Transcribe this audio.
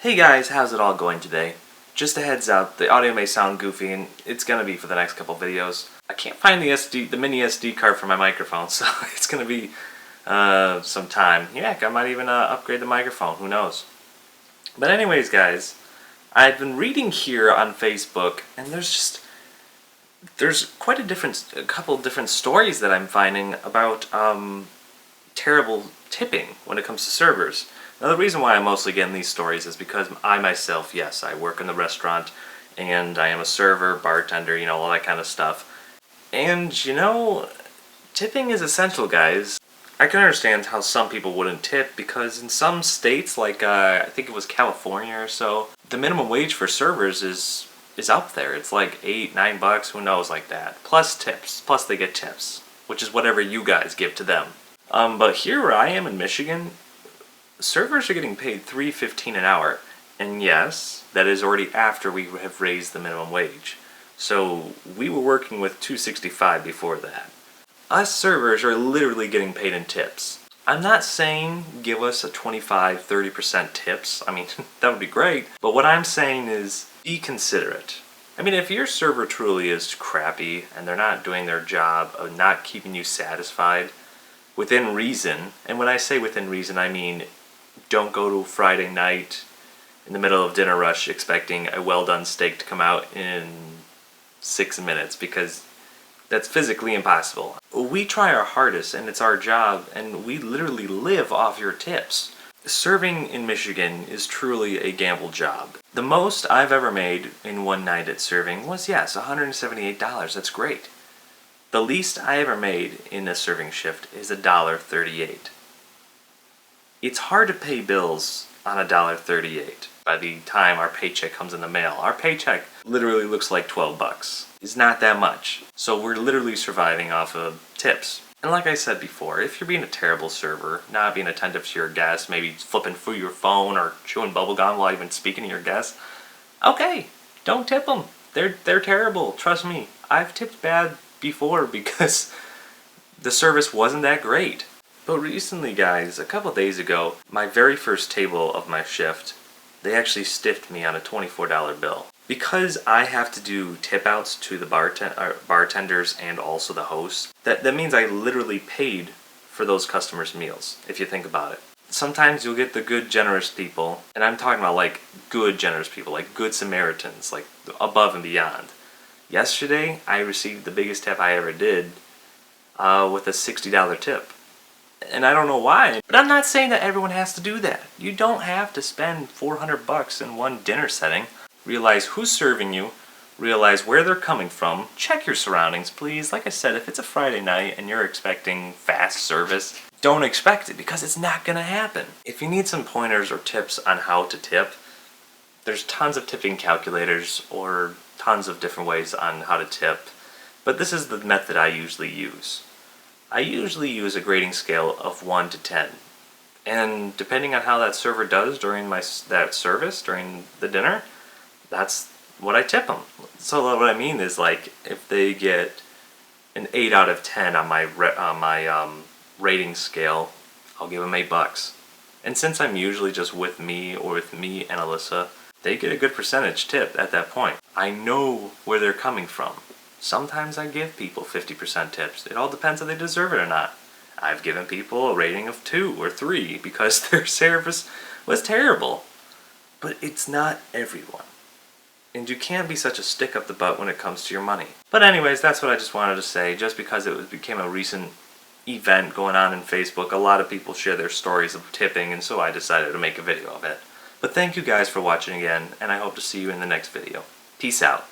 Hey guys, how's it all going today? Just a heads up, the audio may sound goofy and it's gonna be for the next couple videos. I can't find the mini SD card for my microphone, so it's gonna be some time. Heck, I might even upgrade the microphone, who knows. But anyways guys, I've been reading here on Facebook and there's quite a couple different stories that I'm finding about terrible tipping when it comes to servers. Now the reason why I'm mostly getting these stories is because I myself, yes, I work in the restaurant and I am a server, bartender, all that kind of stuff. And tipping is essential, guys. I can understand how some people wouldn't tip because in some states, like I think it was California or so, the minimum wage for servers is up there. It's like $8, $9, who knows, like that. Plus tips. Plus they get tips, which is whatever you guys give to them. But here where I am in Michigan, servers are getting paid $3.15 an hour, and yes, that is already after we have raised the minimum wage. So we were working with $2.65 before that. Us servers are literally getting paid in tips. I'm not saying give us a 25-30% tips. I mean, that would be great. But what I'm saying is be considerate. I mean, if your server truly is crappy and they're not doing their job of not keeping you satisfied within reason, and when I say within reason, I mean don't go to Friday night in the middle of dinner rush expecting a well-done steak to come out in 6 minutes, because that's physically impossible. We try our hardest and it's our job, and we literally live off your tips. Serving in Michigan is truly a gamble job. The most I've ever made in one night at serving was, yes, $178. That's great. The least I ever made in a serving shift is $1.38. It's hard to pay bills on $1.38 by the time our paycheck comes in the mail. Our paycheck literally looks like $12. It's not that much. So we're literally surviving off of tips. And like I said before, if you're being a terrible server, not being attentive to your guests, maybe flipping through your phone or chewing bubblegum while even speaking to your guests, okay, don't tip them. They're terrible. Trust me. I've tipped bad before because the service wasn't that great. But recently, guys, a couple days ago, my very first table of my shift, they actually stiffed me on a $24 bill. Because I have to do tip outs to the bartenders and also the hosts, that means I literally paid for those customers' meals, if you think about it. Sometimes you'll get the good, generous people, and I'm talking about like good, generous people, like good Samaritans, like above and beyond. Yesterday, I received the biggest tip I ever did with a $60 tip. And I don't know why, but I'm not saying that everyone has to do that. You don't have to spend $400 in one dinner setting. Realize who's serving you, realize where they're coming from, check your surroundings, please. Like I said, if it's a Friday night and you're expecting fast service, don't expect it because it's not gonna happen. If you need some pointers or tips on how to tip, there's tons of tipping calculators or tons of different ways on how to tip, but this is the method I usually use. I usually use a grading scale of 1 to 10. And depending on how that server does during that service, during the dinner, that's what I tip them. So what I mean is, like, if they get an 8 out of 10 on my rating scale, I'll give them $8. And since I'm usually just with me or with me and Alyssa, they get a good percentage tip at that point. I know where they're coming from. Sometimes I give people 50% tips. It all depends if they deserve it or not. I've given people a rating of 2 or 3 because their service was terrible. But it's not everyone. And you can't be such a stick up the butt when it comes to your money. But anyways, that's what I just wanted to say. Just because it became a recent event going on in Facebook, a lot of people share their stories of tipping, and so I decided to make a video of it. But thank you guys for watching again, and I hope to see you in the next video. Peace out.